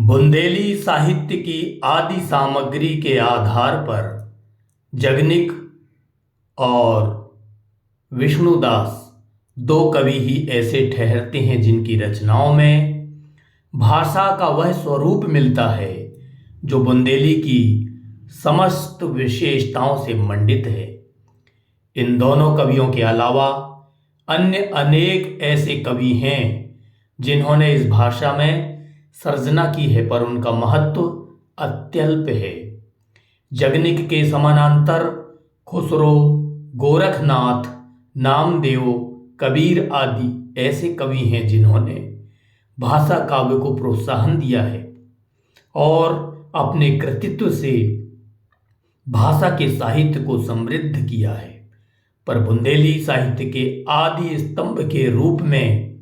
बुंदेली साहित्य की आदि सामग्री के आधार पर जगनिक और विष्णुदास दो कवि ही ऐसे ठहरते हैं जिनकी रचनाओं में भाषा का वह स्वरूप मिलता है जो बुंदेली की समस्त विशेषताओं से मंडित है। इन दोनों कवियों के अलावा अन्य अनेक ऐसे कवि हैं जिन्होंने इस भाषा में सर्जना की है, पर उनका महत्व अत्यल्प है। जगनिक के समानांतर खुसरो, गोरखनाथ, नामदेव, कबीर आदि ऐसे कवि हैं जिन्होंने भाषा काव्य को प्रोत्साहन दिया है और अपने कृतित्व से भाषा के साहित्य को समृद्ध किया है। पर बुंदेली साहित्य के आदि स्तंभ के रूप में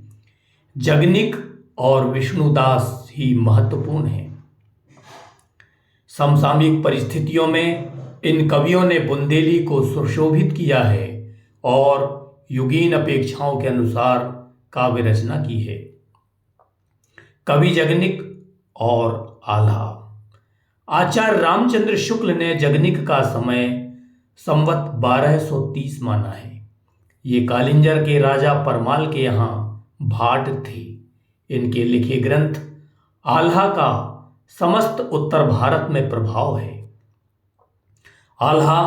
जगनिक और विष्णुदास ही महत्वपूर्ण है। समसामयिक परिस्थितियों में इन कवियों ने बुंदेली को सुशोभित किया है और युगीन अपेक्षाओं के अनुसार काव्य रचना की है। कवि जगनिक और आल्हा। आचार्य रामचंद्र शुक्ल ने जगनिक का समय संवत 1230 माना है। ये कालिंजर के राजा परमाल के यहाँ भाट थे। इनके लिखे ग्रंथ आल्हा का समस्त उत्तर भारत में प्रभाव है। आल्हा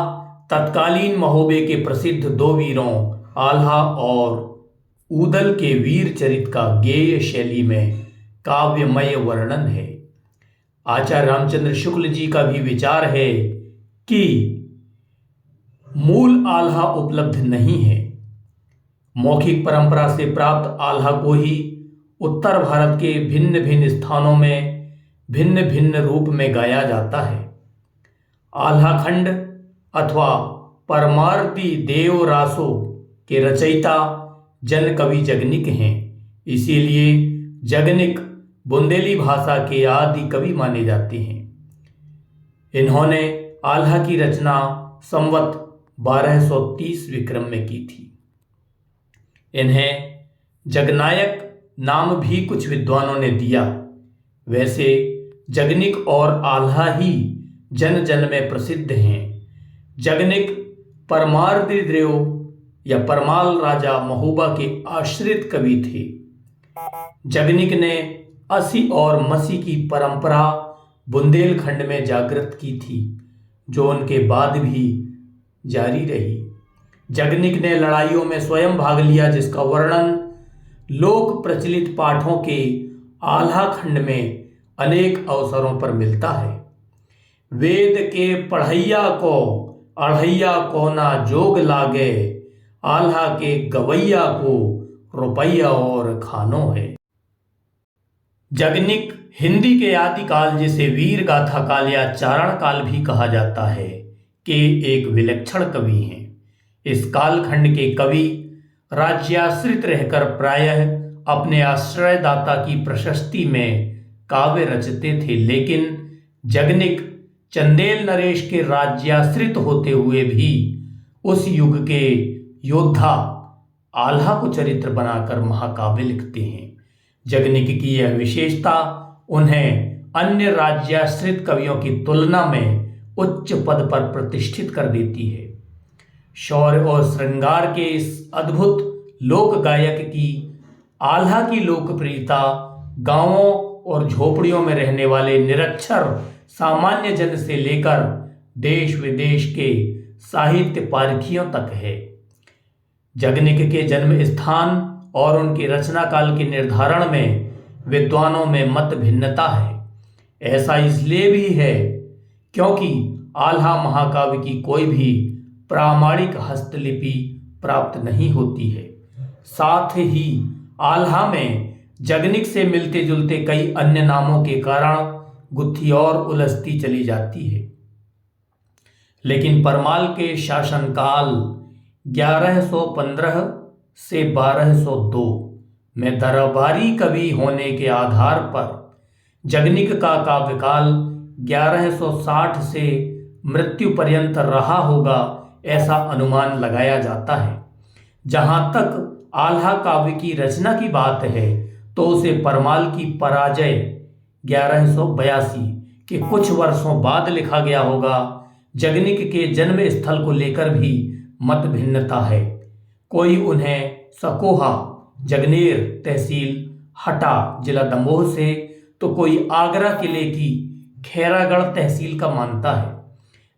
तत्कालीन महोबे के प्रसिद्ध दो वीरों आल्हा और ऊदल के वीर चरित का गेय शैली में काव्यमय वर्णन है। आचार्य रामचंद्र शुक्ल जी का भी विचार है कि मूल आल्हा उपलब्ध नहीं है। मौखिक परंपरा से प्राप्त आल्हा को ही उत्तर भारत के भिन्न भिन्न स्थानों में भिन्न भिन्न रूप में गाया जाता है। आल्हा खंड अथवा परमार्थी देव रासो के रचयिता जन कवि जगनिक हैं। इसीलिए जगनिक बुंदेली भाषा के आदि कवि माने जाते हैं। इन्होंने आल्हा की रचना संवत 1230 विक्रम में की थी। इन्हें जगनायक नाम भी कुछ विद्वानों ने दिया। वैसे जगनिक और आल्हा ही जन जन में प्रसिद्ध हैं। जगनिक परमार्दिदेव या परमाल राजा महोबा के आश्रित कवि थे। जगनिक ने असी और मसी की परंपरा बुंदेलखंड में जागृत की थी, जो उनके बाद भी जारी रही। जगनिक ने लड़ाइयों में स्वयं भाग लिया, जिसका वर्णन लोक प्रचलित पाठों के आल्हा खंड में अनेक अवसरों पर मिलता है। वेद के पढ़ैया को अढ़ैया को ना जोग लागे, आल्हा के गवैया को रुपैया और खानो है। जगनिक हिंदी के आदिकाल, जिसे वीर गाथा काल या चारण काल भी कहा जाता है, के एक विलक्षण कवि हैं। इस कालखंड के कवि राज्याश्रित रहकर प्रायः अपने आश्रयदाता की प्रशस्ति में काव्य रचते थे, लेकिन जगनिक चंदेल नरेश के राज्याश्रित होते हुए भी उस युग के योद्धा आल्हा को चरित्र बनाकर महाकाव्य लिखते हैं। जगनिक की यह विशेषता उन्हें अन्य राज्याश्रित कवियों की तुलना में उच्च पद पर प्रतिष्ठित कर देती है। शौर्य और श्रृंगार के इस अद्भुत लोक गायक की आल्हा की लोकप्रियता गांवों और झोपड़ियों में रहने वाले निरक्षर सामान्य जन से लेकर देश विदेश के साहित्य पारखियों तक है। जगनिक के जन्म स्थान और उनके रचना काल के निर्धारण में विद्वानों में मत भिन्नता है। ऐसा इसलिए भी है क्योंकि आल्हा महाकाव्य की कोई भी प्रामाणिक हस्तलिपि प्राप्त नहीं होती है। साथ ही आल्हा में जगनिक से मिलते जुलते कई अन्य नामों के कारण गुत्थी और उलझती चली जाती है। लेकिन परमाल के शासनकाल 1115 से 1202 में दरबारी कवि होने के आधार पर जगनिक का काव्यकाल 1160 से मृत्यु पर्यंत रहा होगा, ऐसा अनुमान लगाया जाता है। जहां तक आल्हा काव्य की रचना की बात है तो उसे परमाल की पराजय 1182 के कुछ वर्षों बाद लिखा गया होगा। जगनिक के जन्म स्थल को लेकर भी मत भिन्नता है। कोई उन्हें सकोहा जगनेर तहसील हटा जिला दमोह से, तो कोई आगरा किले की खैरागढ़ तहसील का मानता है।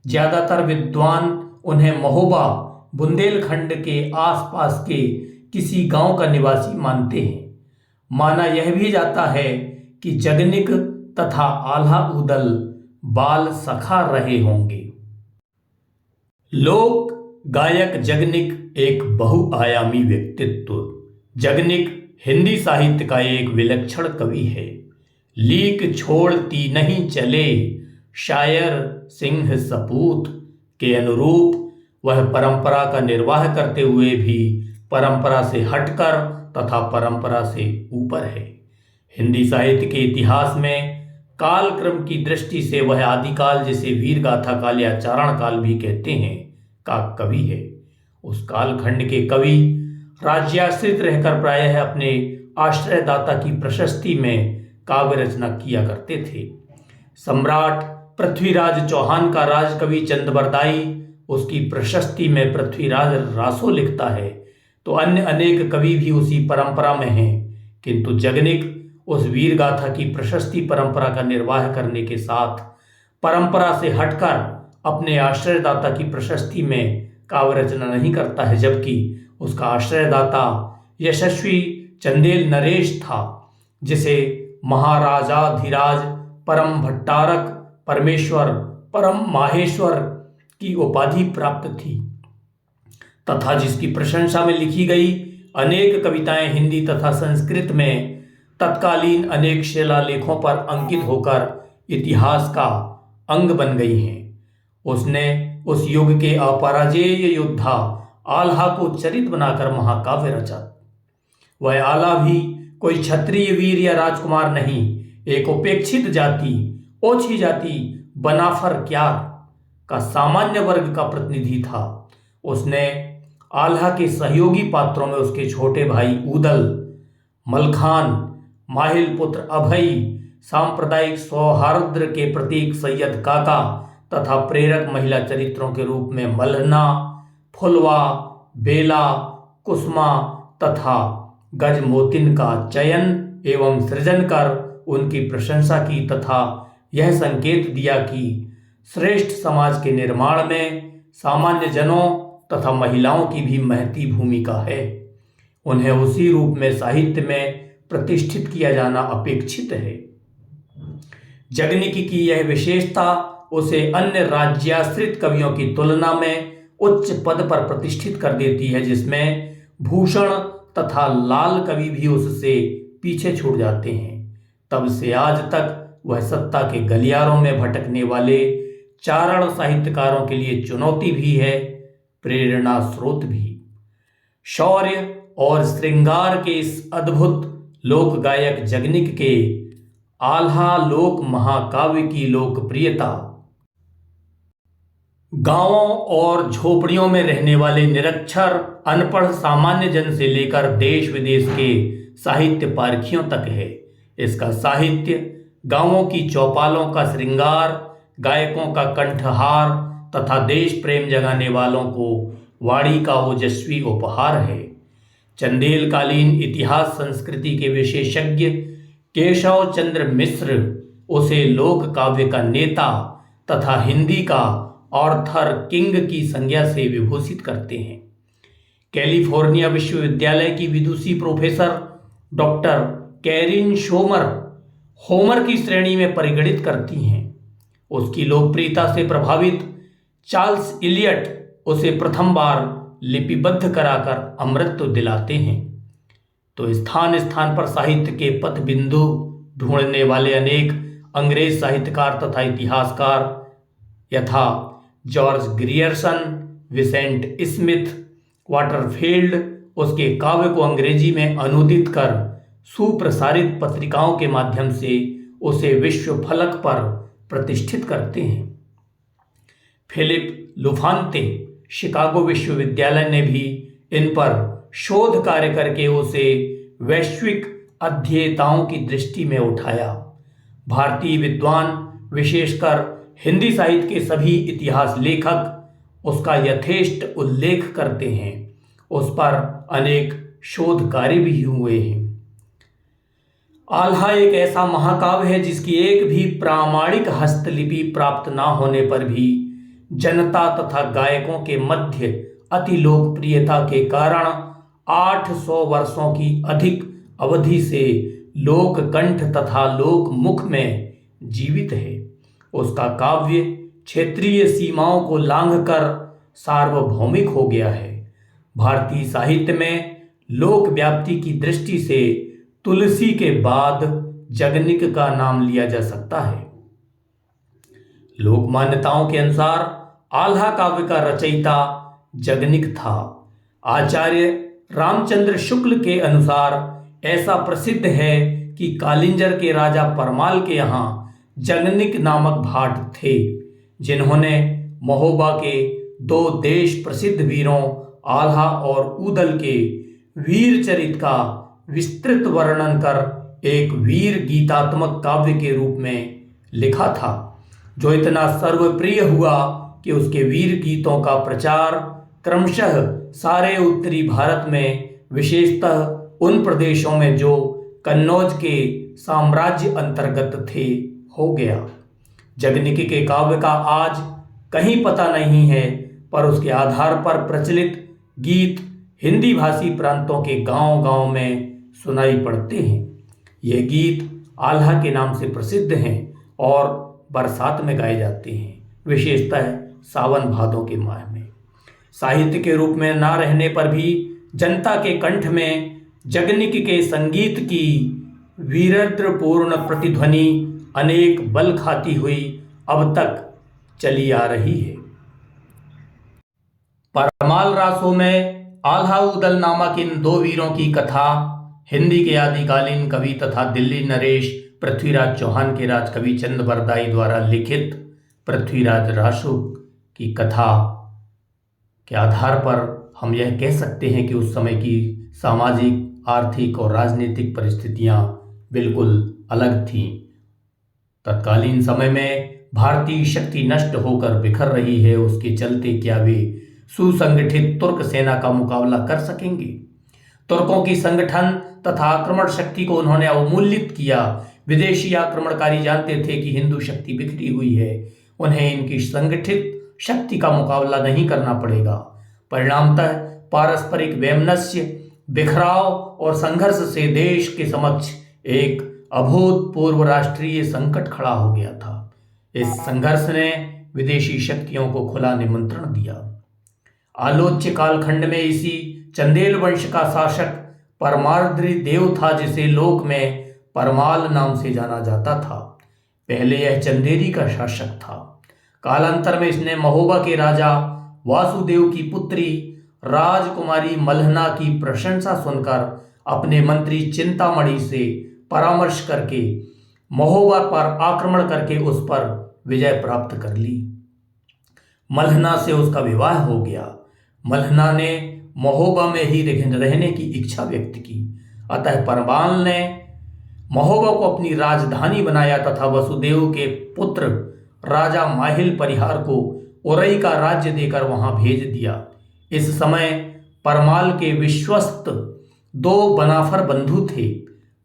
ज्यादातर विद्वान उन्हें महोबा बुंदेलखंड के आसपास के किसी गांव का निवासी मानते हैं। माना यह भी जाता है कि जगनिक तथा आल्हा उदल बाल सखा रहे होंगे। लोक गायक जगनिक एक बहुआयामी व्यक्तित्व। जगनिक हिंदी साहित्य का एक विलक्षण कवि है। लीक छोड़ती नहीं चले शायर सिंह सपूत के अनुरूप वह परंपरा का निर्वाह करते हुए भी परंपरा से हटकर तथा परंपरा से ऊपर है। हिंदी साहित्य के इतिहास में कालक्रम की दृष्टि से वह आदिकाल, जिसे वीर गाथा काल या चारण काल भी कहते हैं, का कवि है। उस कालखंड के कवि राज्याश्रित रहकर प्रायः अपने आश्रयदाता की प्रशस्ति में काव्य रचना किया करते थे। सम्राट पृथ्वीराज चौहान का राजकवि चंदबरदाई उसकी प्रशस्ति में पृथ्वीराज रासो लिखता है, तो अन्य अनेक कवि भी उसी परंपरा में हैं। किंतु जगनिक उस वीर गाथा की प्रशस्ति परंपरा का निर्वाह करने के साथ परंपरा से हटकर अपने आश्रयदाता की प्रशस्ति में काव्य रचना नहीं करता है, जबकि उसका आश्रयदाता यशस्वी चंदेल नरेश था, जिसे महाराजाधिराज परम भट्टारक परमेश्वर परम माहेश्वर की उपाधि प्राप्त थी तथा जिसकी प्रशंसा में लिखी गई अनेक कविताएं हिंदी तथा संस्कृत में तत्कालीन अनेक शिलालेखों पर अंकित होकर इतिहास का अंग बन गई हैं। उसने उस युग के अपराजेय योद्धा आल्हा को चरित बनाकर महाकाव्य रचा। वह आल्हा भी कोई क्षत्रिय वीर या राजकुमार नहीं, एक उपेक्षित जाति, ओछी जाति बनाफर क्यार का सामान्य वर्ग का प्रतिनिधि था। उसने आल्हा के सहयोगी पात्रों में उसके छोटे भाई उदल, मलखान, माहिल पुत्र अभय, सांप्रदायिक सौहार्द के प्रतीक सैयद काका तथा प्रेरक महिला चरित्रों के रूप में मल्हना, फुलवा, बेला, कुसुमा तथा गजमोतिन का चयन एवं सृजन कर उनकी प्रशंसा की तथा यह संकेत दिया कि श्रेष्ठ समाज के निर्माण में सामान्य जनों तथा महिलाओं की भी महती भूमिका है। उन्हें उसी रूप में साहित्य में प्रतिष्ठित किया जाना अपेक्षित है। जगनिक की यह विशेषता उसे अन्य राज्याश्रित कवियों की तुलना में उच्च पद पर प्रतिष्ठित कर देती है, जिसमें भूषण तथा लाल कवि भी उससे पीछे छूट जाते हैं। तब से आज तक वह सत्ता के गलियारों में भटकने वाले चारण साहित्यकारों के लिए चुनौती भी है, प्रेरणा स्रोत भी। शौर्य और श्रृंगार के इस अद्भुत लोक गायक जगनिक के आल्हा लोक महाकाव्य की लोकप्रियता गांवों और झोपड़ियों में रहने वाले निरक्षर अनपढ़ सामान्य जन से लेकर देश विदेश के साहित्य पारखियों तक है। इसका साहित्य गांवों की चौपालों का श्रृंगार, गायकों का कंठहार तथा देश प्रेम जगाने वालों को वाणी का ओजस्वी उपहार है। चंदेलकालीन इतिहास संस्कृति के विशेषज्ञ केशव चंद्र मिश्र उसे लोक काव्य का नेता तथा हिंदी का ऑर्थर किंग की संज्ञा से विभूषित करते हैं। कैलिफोर्निया विश्वविद्यालय की विदुषी प्रोफेसर डॉक्टर कैरिन शोमर होमर की श्रेणी में परिगणित करती हैं। उसकी लोकप्रियता से प्रभावित चार्ल्स इलियट उसे प्रथम बार लिपिबद्ध कराकर अमृत दिलाते हैं। तो स्थान स्थान पर साहित्य के पथ बिंदु ढूंढने वाले अनेक अंग्रेज साहित्यकार तथा इतिहासकार यथा George Grierson, Vincent Smith, Waterfield उसके काव्य को अंग्रेजी में अनुदित कर सुप्रसारित पत्रिकाओं के माध्यम से उसे विश्व फलक पर प्रतिष्ठित करते हैं। फिलिप लुफांते शिकागो विश्वविद्यालय ने भी इन पर शोध कार्य करके उसे वैश्विक अध्येताओं की दृष्टि में उठाया। भारतीय विद्वान, विशेषकर हिंदी साहित्य के सभी इतिहास लेखक उसका यथेष्ट उल्लेख करते हैं। उस पर अनेक शोध कार्य भी हुए हैं। आल्हा एक ऐसा महाकाव्य है जिसकी एक भी प्रामाणिक हस्तलिपि प्राप्त न होने पर भी जनता तथा गायकों के मध्य अति लोकप्रियता के कारण 800 वर्षों की अधिक अवधि से लोक कंठ तथा लोक मुख में जीवित है। उसका काव्य क्षेत्रीय सीमाओं को लांघकर सार्वभौमिक हो गया है। भारतीय साहित्य में लोक व्याप्ति की दृष्टि से तुलसी के बाद जगनिक का नाम लिया जा सकता है। लोक मान्यताओं के अनुसार आल्हा काव्य का रचयिता जगनिक था। आचार्य रामचंद्र शुक्ल के अनुसार ऐसा प्रसिद्ध है कि कालिंजर के राजा परमाल के यहाँ जगनिक नामक भाट थे, जिन्होंने महोबा के 2 देश प्रसिद्ध वीरों आल्हा और ऊदल के वीर चरित का विस्तृत वर्णन कर एक वीर गीतात्मक काव्य के रूप में लिखा था, जो इतना सर्वप्रिय हुआ कि उसके वीर गीतों का प्रचार क्रमशः सारे उत्तरी भारत में, विशेषतः उन प्रदेशों में जो कन्नौज के साम्राज्य अंतर्गत थे, हो गया। जगनिक के काव्य का आज कहीं पता नहीं है, पर उसके आधार पर प्रचलित गीत हिंदी भाषी प्रांतों के गांव-गांव में सुनाई पड़ते हैं। ये गीत आल्हा के नाम से प्रसिद्ध हैं और बरसात में गाए जाते हैं, विशेषतः सावन भादों के माह में। साहित्य के रूप में ना रहने पर भी जनता के कंठ में जगनिक के संगीत की वीरत्वपूर्ण प्रतिध्वनि अनेक बल खाती हुई अब तक चली आ रही है। परमाल रासों में आल्हा ऊदल नामक इन 2 वीरों की कथा हिंदी के आदिकालीन कवि तथा दिल्ली नरेश पृथ्वीराज चौहान के राजकवि चंद बरदाई द्वारा लिखित पृथ्वीराज रासो की कथा के आधार पर हम यह कह सकते हैं कि उस समय की सामाजिक, आर्थिक और राजनीतिक परिस्थितियां बिल्कुल अलग थीं। तत्कालीन समय में भारतीय शक्ति नष्ट होकर बिखर रही है, उसके चलते क्या वे सुसंगठित तुर्क सेना का मुकाबला कर सकेंगे? तुर्कों की संगठन तथा आक्रमण शक्ति को उन्होंने अवमूल्यित किया। विदेशी आक्रमणकारी जानते थे कि हिंदू शक्ति बिखरी हुई है, उन्हें इनकी संगठित शक्ति का मुकाबला नहीं करना पड़ेगा। परिणामतः पारस्परिक वैमनस्य, बिखराव और संघर्ष से देश के समक्ष एक अभूतपूर्व राष्ट्रीय संकट खड़ा हो गया था। इस संघर्ष ने विदेशी शक्तियों को खुला निमंत्रण दिया। आलोच्य कालखंड में इसी चंदेल वंश का शासक परमार्द्री देव था, जिसे लोक में परमाल नाम से जाना जाता था। पहले यह चंदेरी का शासक था। कालांतर में इसने महोबा के राजा वासुदेव की पुत्री राजकुमारी मल्हना की प्रशंसा सुनकर अपने मंत्री चिंतामणि से परामर्श करके महोबा पर आक्रमण करके उस पर विजय प्राप्त कर ली। मल्हना से उसका विवाह हो गया। मल्हना ने महोबा में ही रहने की इच्छा व्यक्त की, अतः परमाल ने महोबा को अपनी राजधानी बनाया तथा वसुदेव के पुत्र राजा माहिल परिहार को उरई का राज्य देकर वहां भेज दिया। इस समय परमाल के विश्वस्त 2 बनाफर बंधु थे।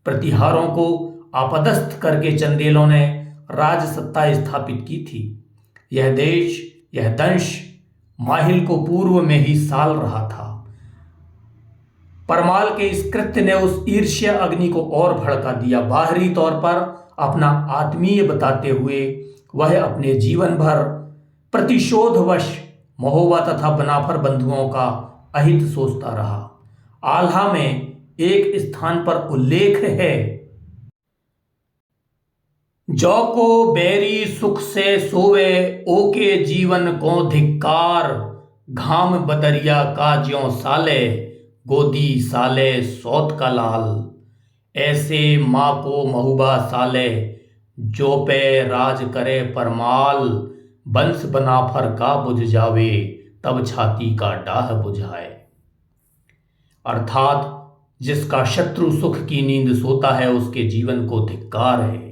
प्रतिहारों को आपदस्थ करके चंदेलों ने राज सत्ता स्थापित की थी। यह देश, यह दंश माहिल को पूर्व में ही साल रहा था। परमाल के इस कृत्य ने उस ईर्ष्या अग्नि को और भड़का दिया। बाहरी तौर पर अपना आत्मीय बताते हुए वह अपने जीवन भर प्रतिशोधवश महोबा तथा बनाफर बंधुओं का अहित सोचता रहा। आल्हा में एक स्थान पर उल्लेख है, जो को बैरी सुख से सोवे ओके जीवन को धिक्कार, घाम बदरिया का ज्यों साले गोदी साले सौत का लाल। ऐसे माँ को महुबा साले जो पे राज करे परमाल, बंस बनाफर का बुझ जावे तब छाती का डाह बुझाए। अर्थात जिसका शत्रु सुख की नींद सोता है उसके जीवन को धिक्कार है।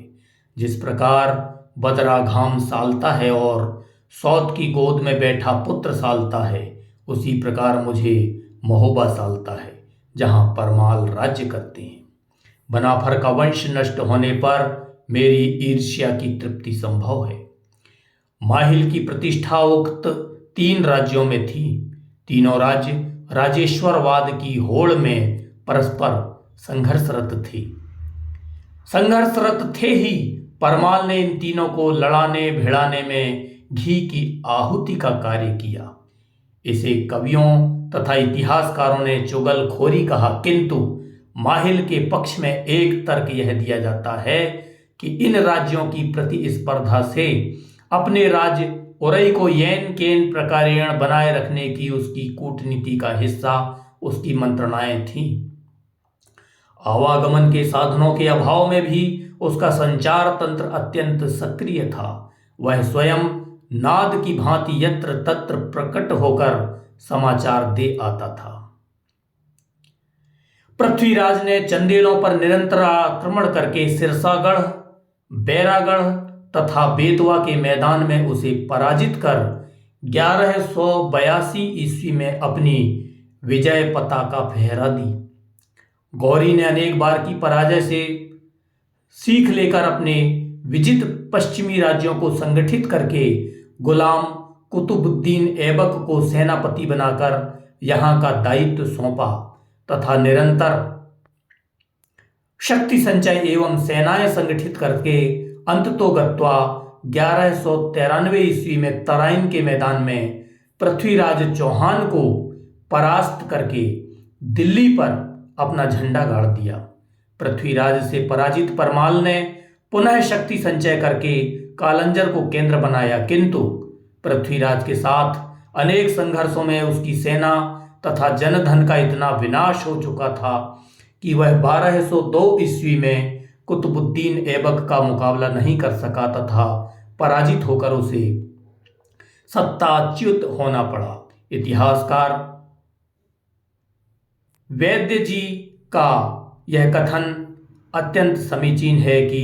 जिस प्रकार बदरा घाम सालता है और सौत की गोद में बैठा पुत्र सालता है, उसी प्रकार मुझे महोबा सालता है जहां परमाल राज्य करते हैं। बनाफर का वंश नष्ट होने पर मेरी ईर्ष्या की तृप्ति संभव है। माहिल की प्रतिष्ठा उक्त 3 राज्यों में थी। तीनों राज्य राजेश्वरवाद की होड़ में परस्पर संघर्षरत थे ही परमाल ने इन तीनों को लड़ाने भिड़ाने में घी की आहुति का कार्य किया। इसे कवियों तथा इतिहासकारों ने चुगलखोरी कहा, किंतु माहिल के पक्ष में एक तर्क यह दिया जाता है कि इन राज्यों की प्रतिस्पर्धा से अपने राज्य उरई को येन केन प्रकारेण बनाए रखने की उसकी कूटनीति का हिस्सा उसकी मंत्रणाएं थीं। आवागमन के साधनों के अभाव में भी उसका संचार तंत्र अत्यंत सक्रिय था। वह स्वयं नाद की भांति यत्र तत्र प्रकट होकर समाचार दे आता था। पृथ्वीराज ने चंदेलों पर निरंतर आक्रमण करके सिरसागढ़, बैरागढ़ तथा बेतवा के मैदान में उसे पराजित कर 1182 ईस्वी में अपनी विजय पताका फहरा दी। गौरी ने अनेक बार की पराजय से सीख लेकर अपने विजित पश्चिमी राज्यों को संगठित करके गुलाम कुतुबुद्दीन ऐबक को सेनापति बनाकर यहाँ का दायित्व सौंपा तथा निरंतर शक्ति संचय एवं सेनाएं संगठित करके अंततोगत्वा 1193 ईस्वी में तराइन के मैदान में पृथ्वीराज चौहान को परास्त करके दिल्ली पर अपना झंडा गाड़ दिया। पृथ्वीराज से पराजित परमाल ने पुनः शक्ति संचय करके कालंजर को केंद्र बनाया, किंतु पृथ्वीराज के साथ अनेक संघर्षों में उसकी सेना तथा जनधन का इतना विनाश हो चुका था कि वह 1202 ईस्वी में कुतुबुद्दीन ऐबक का मुकाबला नहीं कर सका तथा पराजित होकर उसे सत्ताच्युत होना पड़ा। इतिहासकार वैद्य जी का यह कथन अत्यंत समीचीन है कि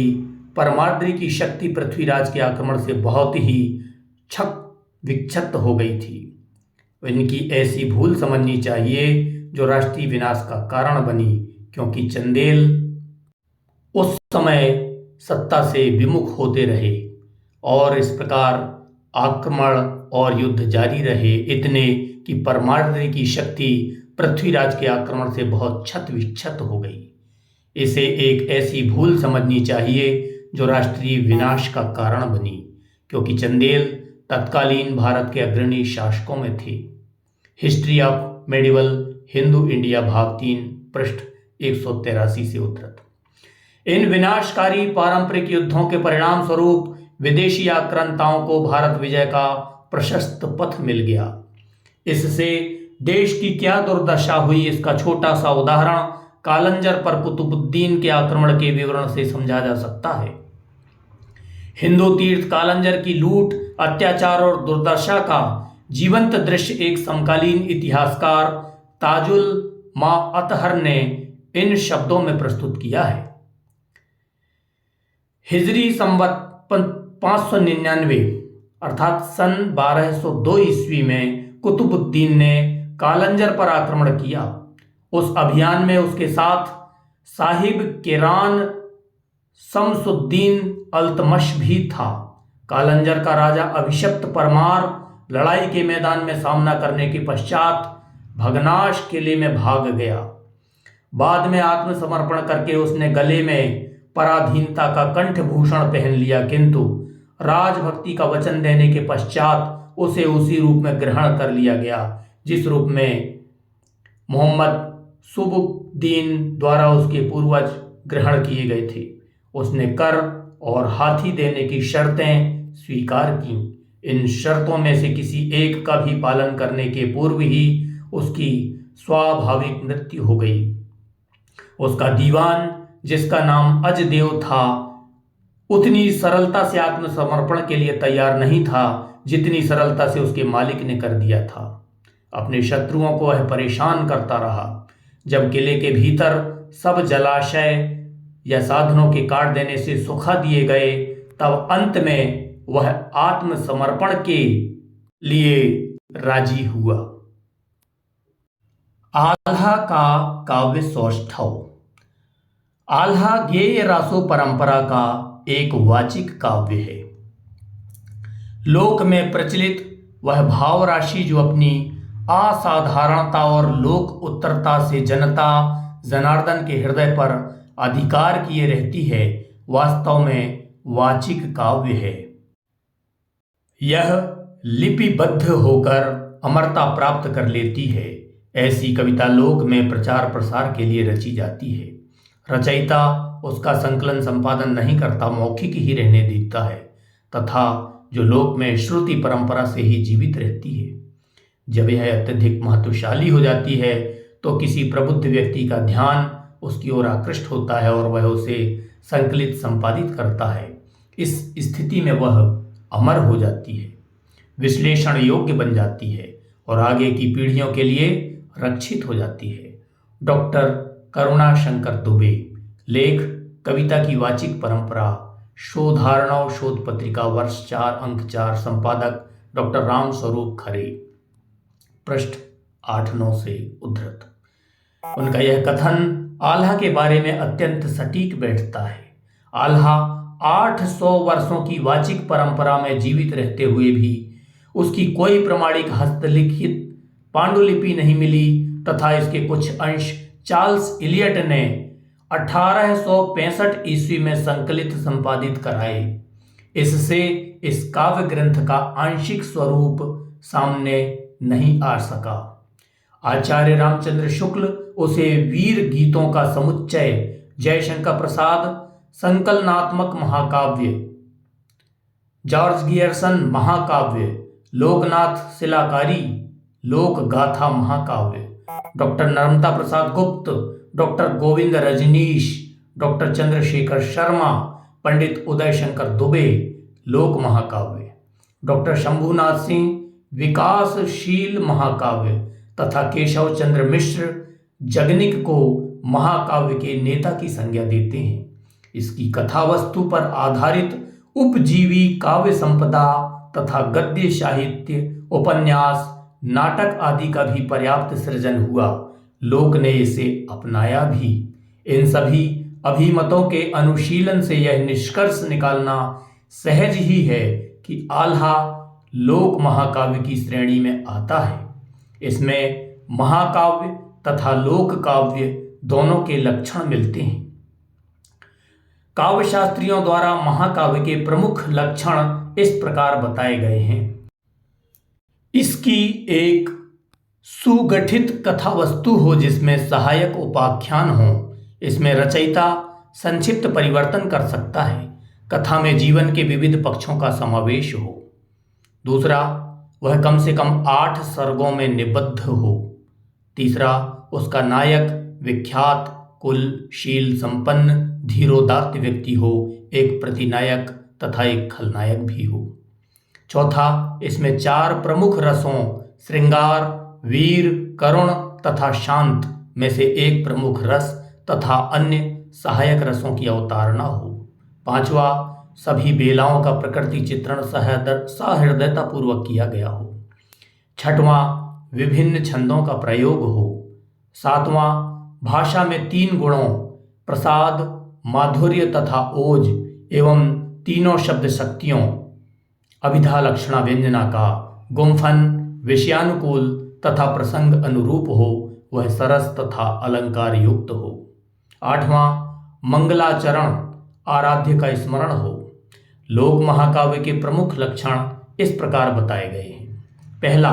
परमाद्रि की शक्ति पृथ्वीराज के आक्रमण से बहुत ही विक्षत हो गई थी। इनकी ऐसी भूल समझनी चाहिए जो राष्ट्रीय विनाश का कारण बनी, क्योंकि चंदेल उस समय सत्ता से विमुख होते रहे और इस प्रकार आक्रमण और युद्ध जारी रहे, इतने कि परमाद्रि की शक्ति पृथ्वीराज के आक्रमण से बहुत क्षत विक्षत हो गई। इसे एक ऐसी भूल समझनी चाहिए जो राष्ट्रीय विनाश का कारण बनी, क्योंकि चंदेल तत्कालीन भारत के अग्रणी शासकों में थे। History of medieval Hindu India भाग 3 पृष्ठ 183 से उद्धृत। इन विनाशकारी पारंपरिक युद्धों के परिणाम स्वरूप विदेशी आक्रांताओं को भारत विजय का प्रशस्त पथ मिल गया। इससे देश की क्या दुर्दशा हुई, इसका छोटा सा उदाहरण कालंजर पर कुतुबुद्दीन के आक्रमण के विवरण से समझा जा सकता है। हिंदू तीर्थ कालंजर की लूट, अत्याचार और दुर्दशा का जीवंत दृश्य एक समकालीन इतिहासकार ताजुल मा अतहर ने इन शब्दों में प्रस्तुत किया है। हिजरी संवत 599 अर्थात सन 1202 ईस्वी में कुतुबुद्दीन ने कालंजर पर आक्रमण किया। उस अभियान में उसके साथ साहिब किरान शमसुद्दीन अल्तमश भी था। कालंजर का राजा अभिशप्त परमार लड़ाई के मैदान में सामना करने के पश्चात भगनाश किले में भाग गया। बाद में आत्मसमर्पण करके उसने गले में पराधीनता का कंठभूषण पहन लिया, किंतु राजभक्ति का वचन देने के पश्चात उसे उसी रूप में ग्रहण कर लिया गया जिस रूप में मोहम्मद सुबुद्दीन द्वारा उसके पूर्वज ग्रहण किए गए थे। उसने कर और हाथी देने की शर्तें स्वीकार की। इन शर्तों में से किसी एक का भी पालन करने के पूर्व ही उसकी स्वाभाविक मृत्यु हो गई। उसका दीवान, जिसका नाम अजदेव था, उतनी सरलता से आत्मसमर्पण के लिए तैयार नहीं था जितनी सरलता से उसके मालिक ने कर दिया था। अपने शत्रुओं को वह परेशान करता रहा। जब किले के भीतर सब जलाशय या साधनों के काट देने से सुखा दिए गए तब अंत में वह आत्मसमर्पण के लिए राजी हुआ। आल्हा का काव्य सौष्ठव। आल्हा गेय रासो परंपरा का एक वाचिक काव्य है। लोक में प्रचलित वह भाव राशि जो अपनी असाधारणता और लोक उत्तरता से जनता जनार्दन के हृदय पर अधिकार किए रहती है, वास्तव में वाचिक काव्य है। यह लिपिबद्ध होकर अमरता प्राप्त कर लेती है। ऐसी कविता लोक में प्रचार प्रसार के लिए रची जाती है। रचयिता उसका संकलन संपादन नहीं करता, मौखिक ही रहने देता है तथा जो लोक में श्रुति परंपरा से ही जीवित रहती है। जब यह अत्यधिक महत्वशाली हो जाती है तो किसी प्रबुद्ध व्यक्ति का ध्यान उसकी ओर आकृष्ट होता है और वह उसे संकलित संपादित करता है। इस स्थिति में वह अमर हो जाती है, विश्लेषण योग्य बन जाती है और आगे की पीढ़ियों के लिए रक्षित हो जाती है। डॉक्टर करुणा शंकर दुबे। लेख कविता की वाचिक परंपरा, शोधार्णव शोध पत्रिका, वर्ष 4, अंक 4, संपादक डॉक्टर राम स्वरूप खरे, पृष्ठ 8-9 से उद्धृत। उनका यह कथन आल्हा के बारे में अत्यंत सटीक बैठता है। आल्हा 800 वर्षों की वाचिक परंपरा में जीवित रहते हुए भी उसकी कोई प्रमाणिक हस्तलिखित पांडुलिपि नहीं मिली तथा इसके कुछ अंश चार्ल्स इलियट ने 1865 ईस्वी में संकलित संपादित कराए। इससे इस काव्य ग्रंथ का आंशिक स्वरूप सामने नहीं आ सका। आचार्य रामचंद्र शुक्ल उसे वीर गीतों का समुच्चय, जयशंकर प्रसाद संकलनात्मक महाकाव्य, जॉर्ज गियर्सन महाकाव्य, लोकनाथ शिलाकारी लोक गाथा महाकाव्य, डॉक्टर नर्मदा प्रसाद गुप्त, डॉक्टर गोविंद रजनीश, डॉक्टर चंद्रशेखर शर्मा, पंडित उदय शंकर दुबे लोक महाकाव्य, डॉक्टर शंभुनाथ सिंह विकासशील महाकाव्य तथा केशव चंद्र मिश्र जगनिक को महाकाव्य के नेता की संज्ञा देते हैं। इसकी कथा वस्तु पर आधारित उपजीवी काव्य संपदा तथा गद्य साहित्य, उपन्यास, नाटक आदि का भी पर्याप्त सृजन हुआ। लोक ने इसे अपनाया भी। इन सभी अभिमतों के अनुशीलन से यह निष्कर्ष निकालना सहज ही है कि आल्हा लोक महाकाव्य की श्रेणी में आता है। इसमें महाकाव्य तथा लोक काव्य दोनों के लक्षण मिलते हैं। काव्य शास्त्रियों द्वारा महाकाव्य के प्रमुख लक्षण इस प्रकार बताए गए हैं। इसकी एक सुगठित कथा वस्तु हो जिसमें सहायक उपाख्यान हो। इसमें रचयिता संक्षिप्त परिवर्तन कर सकता है। कथा में जीवन के विविध पक्षों का समावेश हो। दूसरा, वह कम से कम 8 सर्गों में निबद्ध हो। तीसरा, उसका नायक विख्यात, कुलशील, संपन्न, धीरोदात्त व्यक्ति हो, एक प्रतिनायक तथा एक खलनायक भी हो। चौथा, इसमें 4 प्रमुख रसों श्रृंगार, वीर, करुण तथा शांत में से एक प्रमुख रस तथा अन्य सहायक रसों की अवतारणा हो। पांचवा, सभी बेलाओं का प्रकृति चित्रण सहृदयता पूर्वक किया गया हो। छठवां, विभिन्न छंदों का प्रयोग हो। सातवां, भाषा में 3 गुणों प्रसाद, माधुर्य तथा ओज एवं तीनों शब्द शक्तियों अभिधा लक्षणा व्यंजना का गुम्फन विषयानुकूल तथा प्रसंग अनुरूप हो, वह सरस तथा अलंकार युक्त हो। आठवां, मंगलाचरण आराध्य का स्मरण हो। लोक महाकाव्य के प्रमुख लक्षण इस प्रकार बताए गए हैं। पहला,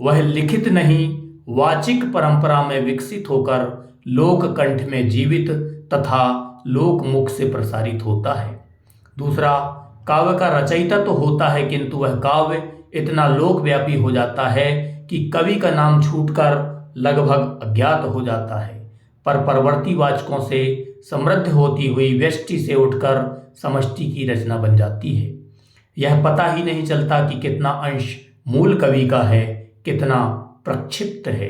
वह लिखित नहीं वाचिक परंपरा में विकसित होकर लोक कंठ में जीवित तथा लोक मुख से प्रसारित होता है। दूसरा, काव्य का रचयिता तो होता है किंतु वह काव्य इतना लोकव्यापी हो जाता है कि कवि का नाम छूटकर लगभग अज्ञात हो जाता है, पर परवर्ती वाचकों से समृद्ध होती हुई व्यष्टि से उठकर समष्टि की रचना बन जाती है। यह पता ही नहीं चलता कि कितना अंश मूल कवि का है, कितना प्रक्षिप्त है।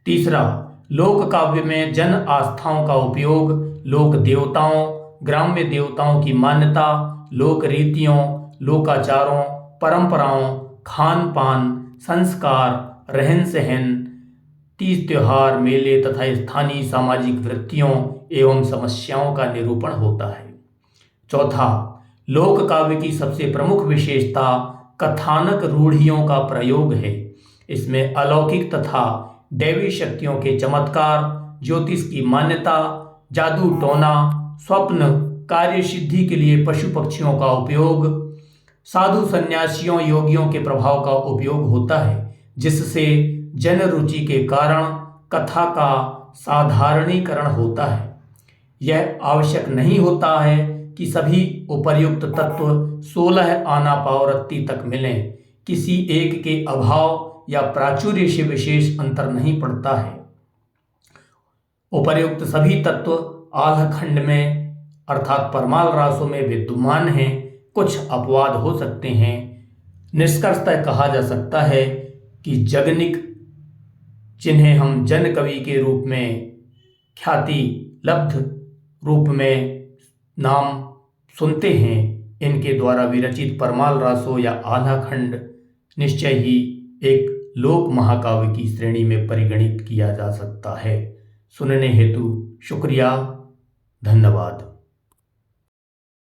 तीसरा, लोक काव्य में जन आस्थाओं का उपयोग, लोक देवताओं, ग्राम्य देवताओं की मान्यता, लोक रीतियों, लोकाचारों, परंपराओं, खान पान, संस्कार, रहन सहन, तीज त्योहार, मेले तथा स्थानीय सामाजिक वृत्तियों एवं समस्याओं का निरूपण होता है। चौथा, लोक काव्य की सबसे प्रमुख विशेषता कथानक रूढ़ियों का प्रयोग है। इसमें अलौकिक तथा दैवी शक्तियों के चमत्कार, ज्योतिष की मान्यता, जादू टोना, स्वप्न, कार्य सिद्धि के लिए पशु पक्षियों का उपयोग, साधु संन्यासियों, योगियों के प्रभाव का उपयोग होता है, जिससे जन रुचि के कारण कथा का साधारणीकरण होता है। यह आवश्यक नहीं होता है कि सभी उपर्युक्त तत्व 16 आना पावरत्ती तक मिलें। किसी एक के अभाव या प्राचुर्य से विशेष अंतर नहीं पड़ता है। उपर्युक्त सभी तत्व आल्ह खंड में अर्थात परमाल रासों में विद्यमान हैं। कुछ अपवाद हो सकते हैं। निष्कर्षतः कहा जा सकता है कि जगनिक, जिन्हें हम जन कवि के रूप में ख्याति लब्ध रूप में नाम सुनते हैं, इनके द्वारा विरचित परमाल रासो या आल्हा खंड निश्चय ही एक लोक महाकाव्य की श्रेणी में परिगणित किया जा सकता है। सुनने हेतु शुक्रिया, धन्यवाद।